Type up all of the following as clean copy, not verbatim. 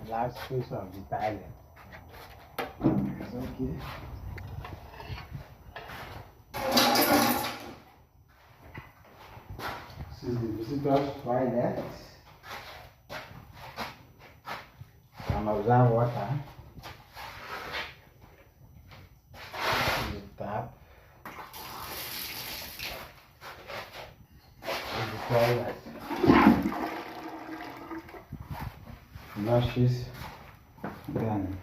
last piece of the toilet. It's okay. This is the visitor's toilet. Some observe water. The tap. The toilet. Flushes. Then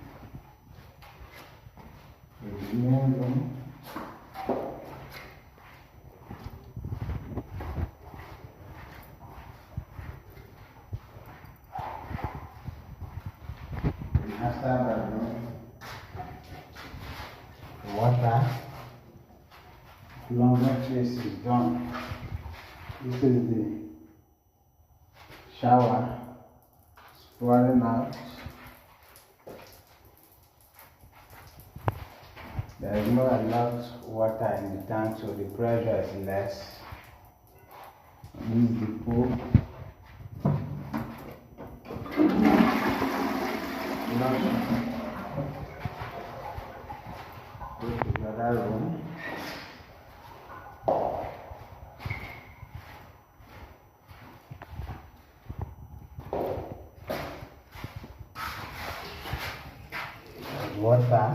the main room. Master bedroom. Water. Plumbing place is done. This is the shower. It's pouring out. There is not a lot water in the tank, so the pressure is less. This is the pool. This is the other room. Water.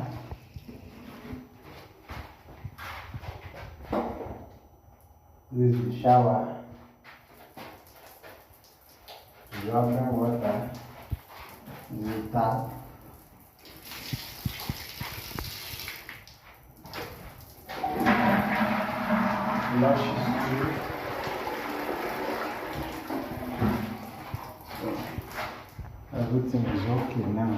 This is the shower. Dropping water. This is the tap. Flushes too. So everything is okay now.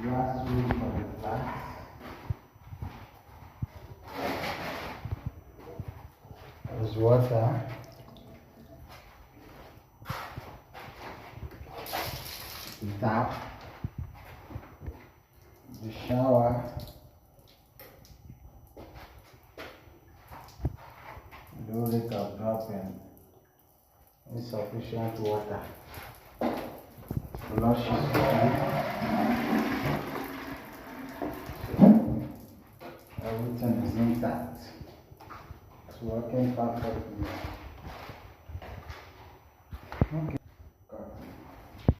Last room for the flat. There's water. The tap. The shower. No risk of dropping insufficient water. Flushes everything is intact. It's working perfectly.